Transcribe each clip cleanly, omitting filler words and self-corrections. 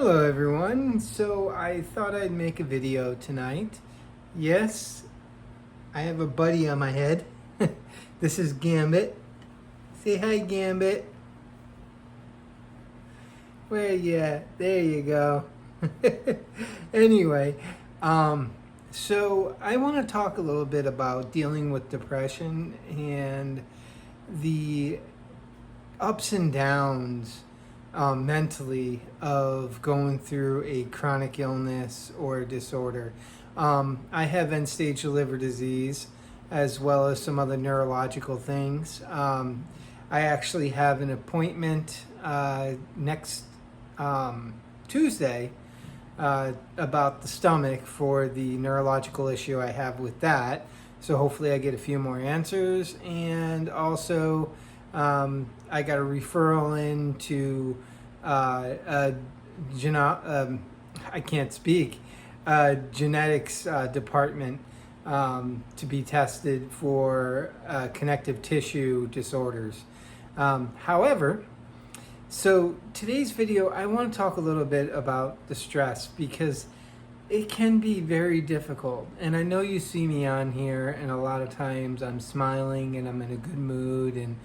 Hello everyone. So I thought I'd make a video tonight. Yes, I have a buddy on my head. This is Gambit. Say hi, Gambit. Where you at? There you go. Anyway, so I want to talk a little bit about dealing with depression and the ups and downs mentally of going through a chronic illness or disorder. I have end-stage liver disease as well as some other neurological things. I actually have an appointment next Tuesday about the stomach for the neurological issue I have with that. So hopefully I get a few more answers, and also I got a referral into I can't speak, genetics department to be tested for connective tissue disorders. However, so today's video, I want to talk a little bit about the stress because it can be very difficult. And I know you see me on here, and a lot of times I'm smiling and I'm in a good mood, and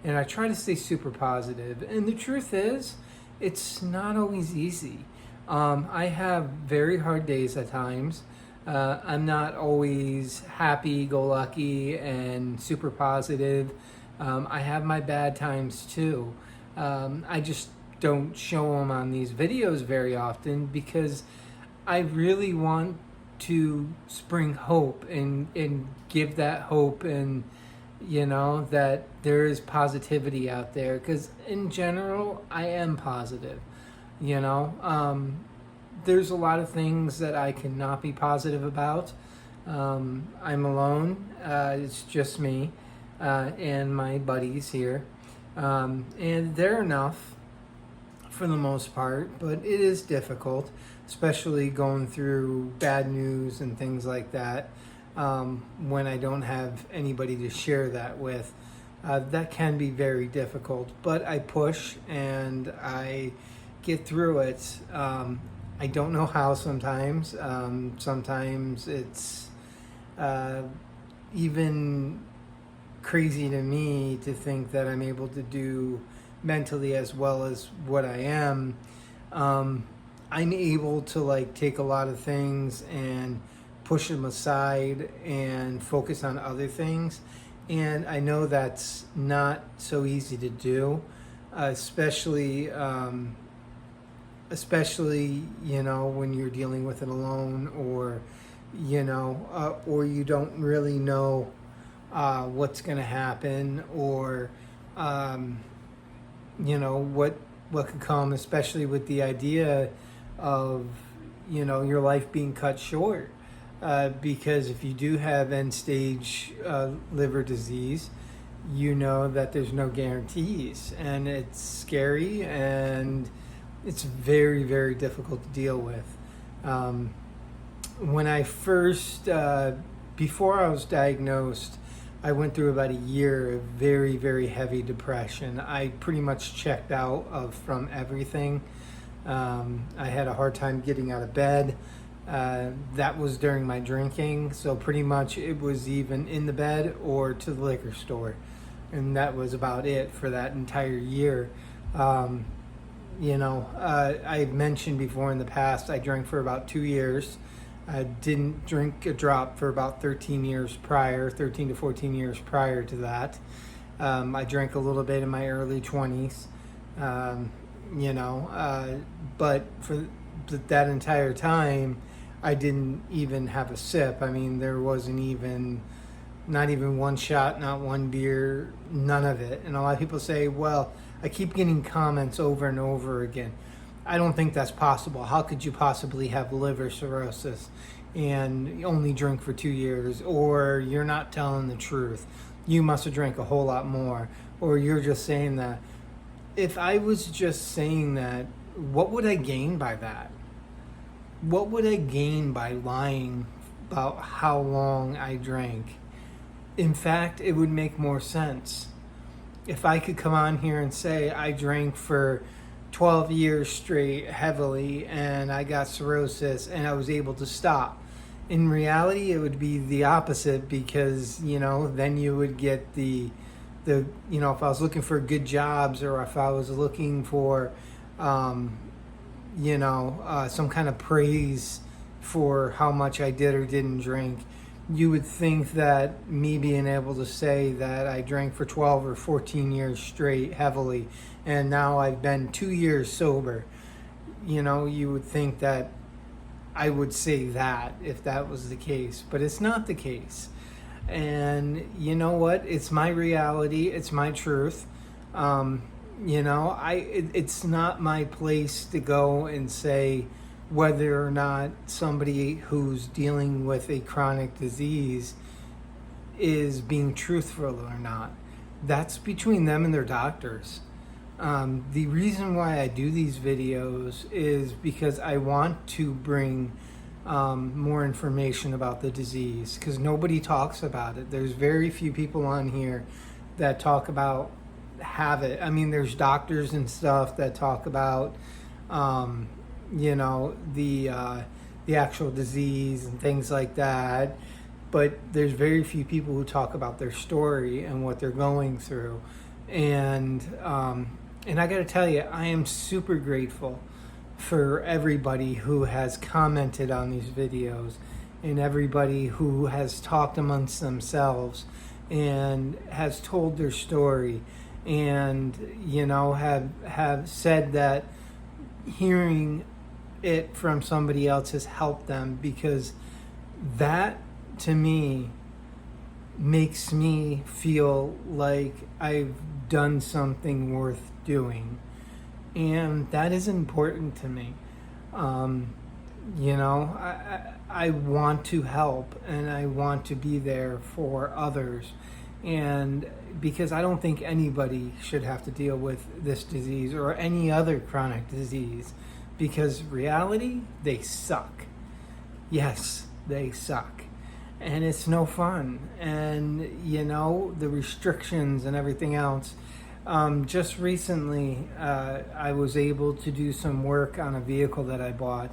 I try to stay super positive. And the truth is, it's not always easy. I have very hard days at times. I'm not always happy-go-lucky and super positive. I have my bad times too. I just don't show them on these videos very often because I really want to spring hope and give that hope, and that there is positivity out there, because in general I am positive. There's a lot of things that I cannot be positive about. I'm alone. It's just me and my buddies here, and they're enough for the most part, but it is difficult, especially going through bad news and things like that. When I don't have anybody to share that with, that can be very difficult, but I push and I get through it. I don't know how sometimes. Sometimes it's even crazy to me to think that I'm able to do mentally as well as what I am. I'm able to take a lot of things and push them aside and focus on other things, and I know that's not so easy to do, especially when you're dealing with it alone, or or you don't really know what's going to happen, or what could come, especially with the idea of your life being cut short. Because if you do have end-stage liver disease, that there's no guarantees, and it's scary, and it's very, very difficult to deal with. When I first, before I was diagnosed, I went through about a year of very, very heavy depression. I pretty much checked out from everything. I had a hard time getting out of bed. That was during my drinking, so pretty much it was even in the bed or to the liquor store, and that was about it for that entire year. I've mentioned before in the past, I drank for about 2 years. I didn't drink a drop for about 13 to 14 years prior to that. I drank a little bit in my early 20s, but for that entire time, I didn't even have a sip. I mean, there wasn't not even one shot, not one beer, none of it. And a lot of people say, well, I keep getting comments over and over again. I don't think that's possible. How could you possibly have liver cirrhosis and only drink for 2 years? Or you're not telling the truth. You must have drank a whole lot more. Or you're just saying that. If I was just saying that, what would I gain by that? What would I gain by lying about how long I drank? In fact, it would make more sense if I could come on here and say I drank for 12 years straight heavily, and I got cirrhosis and I was able to stop. In reality, it would be the opposite, because, then you would get if I was looking for good jobs, or if I was looking for, some kind of praise for how much I did or didn't drink, you would think that me being able to say that I drank for 12 or 14 years straight heavily, and now I've been 2 years sober, you would think that I would say that if that was the case, but it's not the case. And you know what? It's my reality. It's my truth. It's not my place to go and say whether or not somebody who's dealing with a chronic disease is being truthful or not. That's between them and their doctors. The reason why I do these videos is because I want to bring more information about the disease, because nobody talks about it. There's very few people on here that talk about have it. I mean, there's doctors and stuff that talk about the actual disease and things like that, but there's very few people who talk about their story and what they're going through. And I got to tell you, I am super grateful for everybody who has commented on these videos, and everybody who has talked amongst themselves and has told their story, and have said that hearing it from somebody else has helped them, because that to me makes me feel like I've done something worth doing, and that is important to me. I want to help, and I want to be there for others, and because I don't think anybody should have to deal with this disease or any other chronic disease, because reality, they suck. Yes, they suck. And it's no fun. And, the restrictions and everything else. Just recently, I was able to do some work on a vehicle that I bought.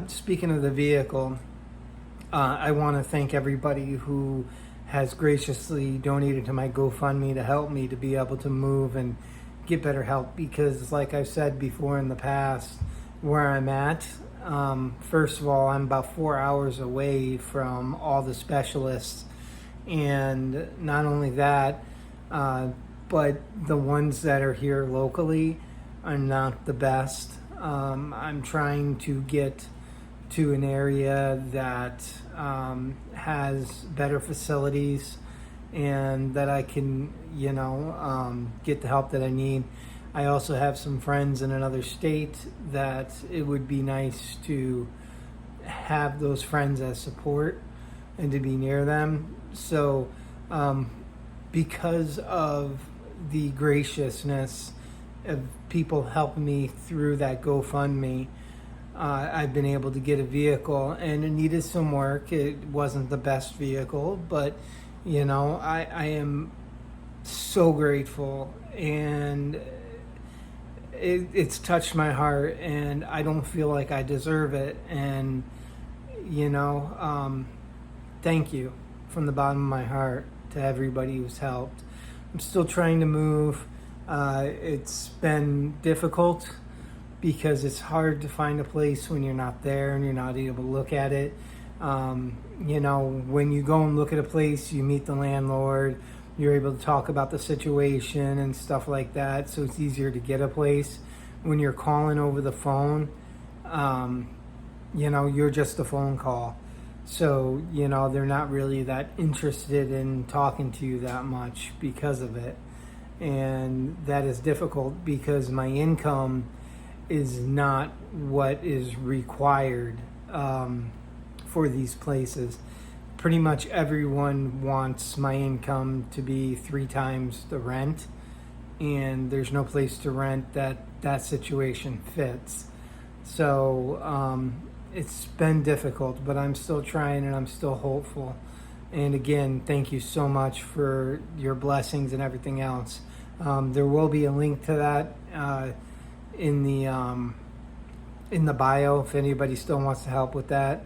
Speaking of the vehicle, I want to thank everybody who has graciously donated to my GoFundMe to help me to be able to move and get better help, because like I've said before in the past, where I'm at, first of all, I'm about 4 hours away from all the specialists, and not only that, but the ones that are here locally are not the best. I'm trying to get to an area that has better facilities, and that I can, get the help that I need. I also have some friends in another state that it would be nice to have those friends as support and to be near them. So because of the graciousness of people helping me through that GoFundMe, I've been able to get a vehicle, and it needed some work. It wasn't the best vehicle, but I am so grateful, and it's touched my heart, and I don't feel like I deserve it. And thank you from the bottom of my heart to everybody who's helped. I'm still trying to move. It's been difficult because it's hard to find a place when you're not there and you're not able to look at it. When you go and look at a place, you meet the landlord, you're able to talk about the situation and stuff like that, so it's easier to get a place. When you're calling over the phone, you're just a phone call. So, they're not really that interested in talking to you that much because of it. And that is difficult because my income is not what is required for these places. Pretty much everyone wants my income to be 3 times the rent, and there's no place to rent that situation fits. So it's been difficult, but I'm still trying, and I'm still hopeful. And again, thank you so much for your blessings and everything else. There will be a link to that in the bio if anybody still wants to help with that.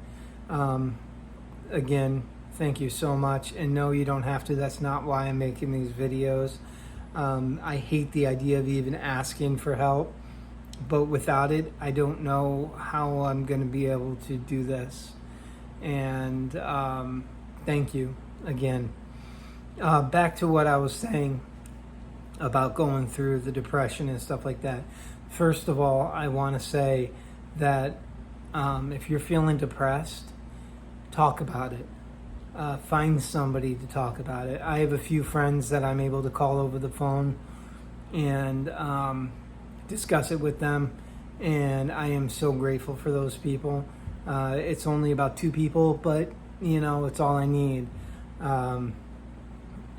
Again, thank you so much. And no, you don't have to. That's not why I'm making these videos. I hate the idea of even asking for help, but without it, I don't know how I'm going to be able to do this. And thank you again. Back to what I was saying about going through the depression and stuff like that. First of all, I want to say that if you're feeling depressed, talk about it. Find somebody to talk about it. I have a few friends that I'm able to call over the phone and discuss it with them, and I am so grateful for those people. It's only about 2 people, but it's all I need. And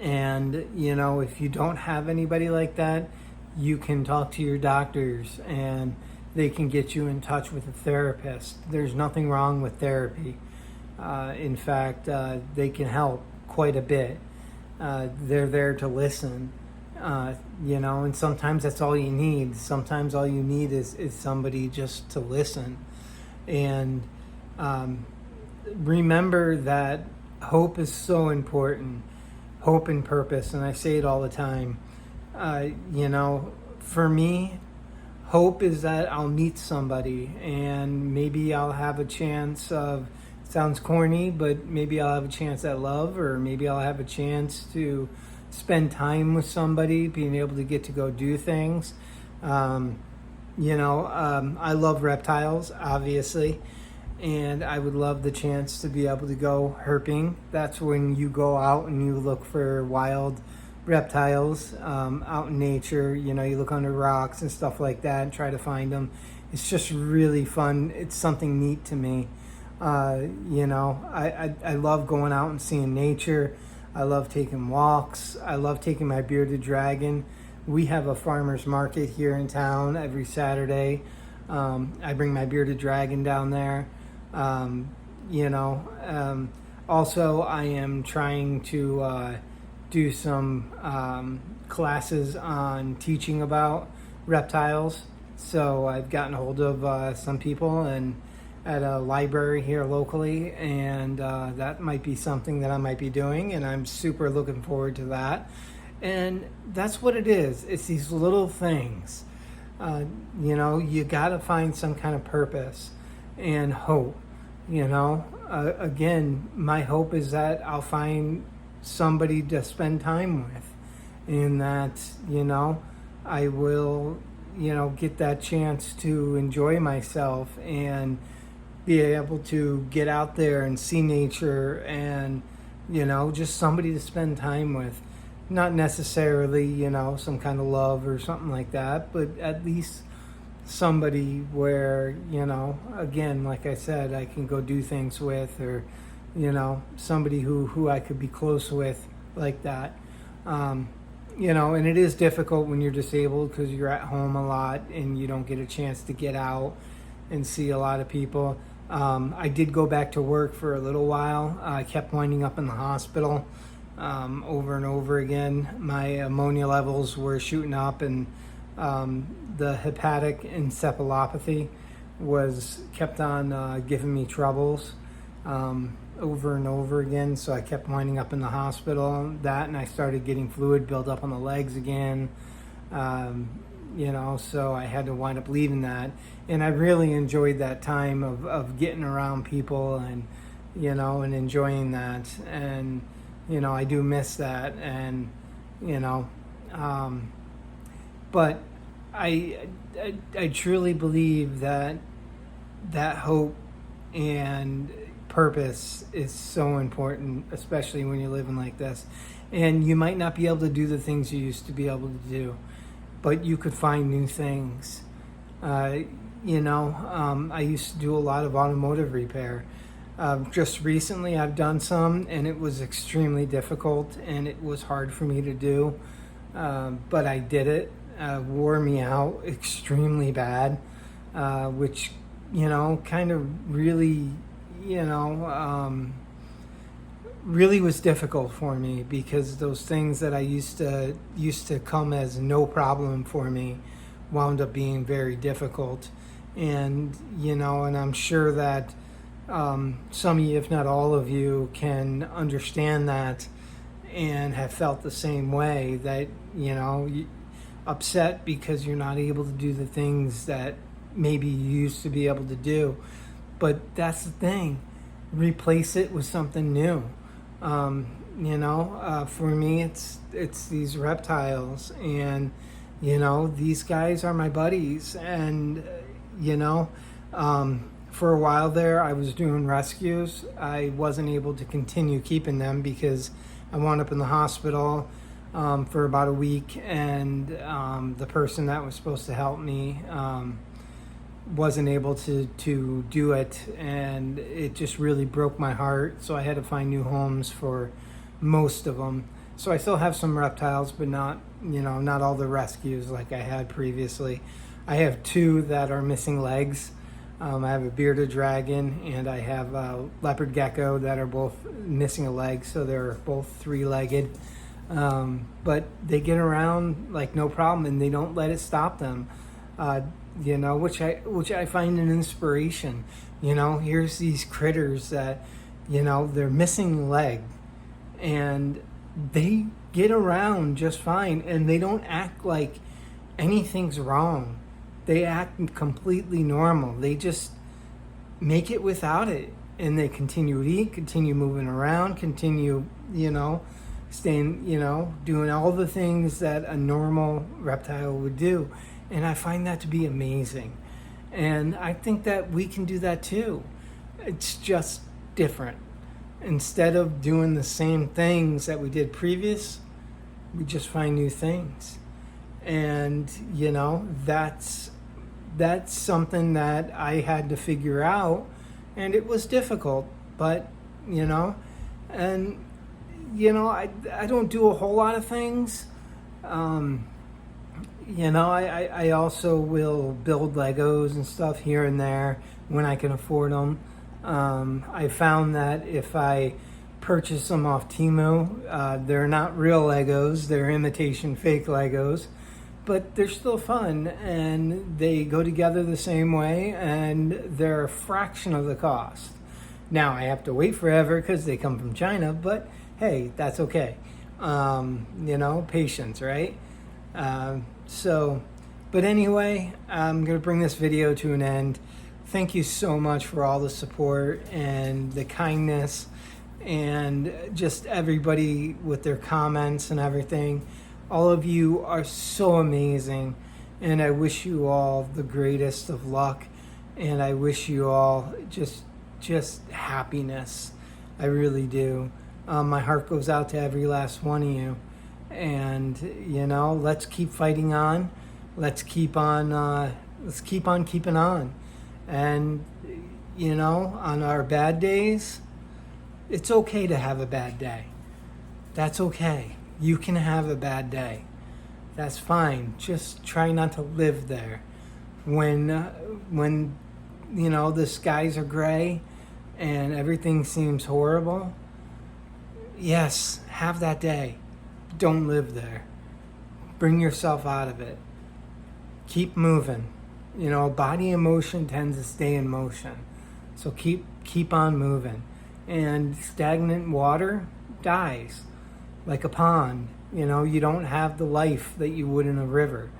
if you don't have anybody like that, you can talk to your doctors and they can get you in touch with a therapist. There's nothing wrong with therapy. In fact, they can help quite a bit. They're there to listen, and sometimes that's all you need. Sometimes all you need is somebody just to listen. And remember that hope is so important. Hope and purpose, and I say it all the time. For me, hope is that I'll meet somebody and maybe I'll have a chance of, sounds corny, but maybe I'll have a chance at love, or maybe I'll have a chance to spend time with somebody, being able to get to go do things. I love reptiles, obviously, and I would love the chance to be able to go herping. That's when you go out and you look for wild reptiles out in nature. You look under rocks and stuff like that and try to find them. It's just really fun. It's something neat to me. I love going out and seeing nature. I love taking walks. I love taking my bearded dragon. We have a farmer's market here in town every Saturday. I bring my bearded dragon down there. Also, I am trying to do some classes on teaching about reptiles. So I've gotten a hold of some people and at a library here locally, and that might be something that I might be doing, and I'm super looking forward to that. And that's what it is. It's these little things. You got to find some kind of purpose and hope. Again, my hope is that I'll find somebody to spend time with, and that I will get that chance to enjoy myself and be able to get out there and see nature, and just somebody to spend time with. Not necessarily some kind of love or something like that, but at least somebody where again, like I said, I can go do things with, or somebody who I could be close with like that. And it is difficult when you're disabled because you're at home a lot and you don't get a chance to get out and see a lot of people. I did go back to work for a little while. I kept winding up in the hospital over and over again. My ammonia levels were shooting up, and the hepatic encephalopathy was kept on giving me troubles over and over again. So I kept winding up in the hospital. And I started getting fluid build up on the legs again. So I had to wind up leaving that. And I really enjoyed that time of getting around people and enjoying that. And, I do miss that. And, but I truly believe that hope and purpose is so important, especially when you're living like this. And you might not be able to do the things you used to be able to do, but you could find new things. I used to do a lot of automotive repair. Just recently I've done some, and it was extremely difficult and it was hard for me to do, but I did it. Wore me out extremely bad, which kind of really really was difficult for me, because those things that I used to come as no problem for me wound up being very difficult. And and I'm sure that some of you, if not all of you, can understand that and have felt the same way, that upset because you're not able to do the things that maybe you used to be able to do. But that's the thing, replace it with something new. For me, it's these reptiles, and these guys are my buddies. And for a while there, I was doing rescues. I wasn't able to continue keeping them because I wound up in the hospital for about a week, and the person that was supposed to help me wasn't able to do it, and it just really broke my heart. So I had to find new homes for most of them. So I still have some reptiles, but not all the rescues like I had previously. I have 2 that are missing legs. I have a bearded dragon, and I have a leopard gecko that are both missing a leg, so they're both 3-legged. But they get around like no problem, and they don't let it stop them. Which I find an inspiration. Here's these critters that, they're missing a leg, and they get around just fine, and they don't act like anything's wrong. They act completely normal. They just make it without it, and they continue to eat, continue moving around, continue, staying, doing all the things that a normal reptile would do. And I find that to be amazing. And I think that we can do that too. It's just different. Instead of doing the same things that we did previous, we just find new things. And, that's something that I had to figure out. And it was difficult. But, I don't do a whole lot of things. I also will build Legos and stuff here and there when I can afford them. I found that if I purchase them off Temu, they're not real Legos, they're imitation fake Legos, but they're still fun, and they go together the same way, and they're a fraction of the cost. Now, I have to wait forever because they come from China, but hey, that's okay. Patience, right? But anyway, I'm going to bring this video to an end. Thank you so much for all the support and the kindness, and just everybody with their comments and everything. All of you are so amazing, and I wish you all the greatest of luck, and I wish you all just happiness. I really do. My heart goes out to every last one of you. And let's keep fighting on. Let's keep on keeping on. And on our bad days, it's okay to have a bad day. That's okay. You can have a bad day. That's fine. Just try not to live there. When the skies are gray and everything seems horrible, yes, have that day. Don't live there. Bring yourself out of it. Keep moving. Body in motion tends to stay in motion. So keep on moving. And stagnant water dies like a pond. You don't have the life that you would in a river.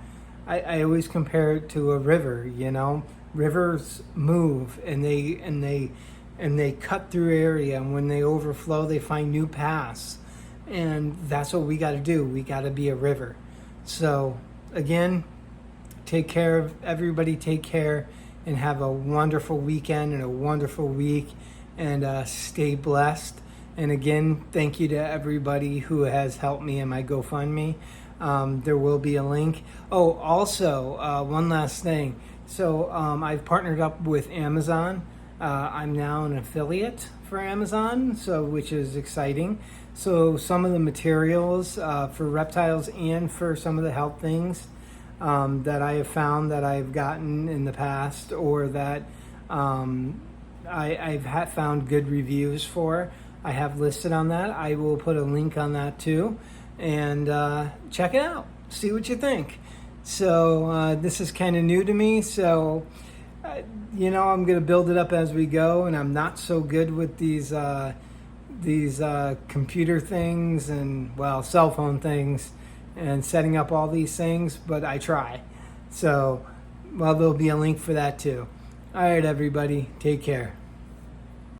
I always compare it to a river. Rivers move, and they cut through area, and when they overflow, they find new paths. And that's what we got to do. We got to be a river. So again, take care of everybody. Take care, and have a wonderful weekend and a wonderful week, and stay blessed. And again, thank you to everybody who has helped me in my GoFundMe. There will be a link. Oh, also, one last thing. So I've partnered up with Amazon. I'm now an affiliate for Amazon, which is exciting. So some of the materials for reptiles and for some of the health things that I have found that I've gotten in the past, or that I've found good reviews for, I have listed on that. I will put a link on that too, and check it out. See what you think. So this is kind of new to me, so I'm going to build it up as we go, and I'm not so good with these computer things and, well, cell phone things and setting up all these things, but I try. So, well, there'll be a link for that too. All right, everybody, take care.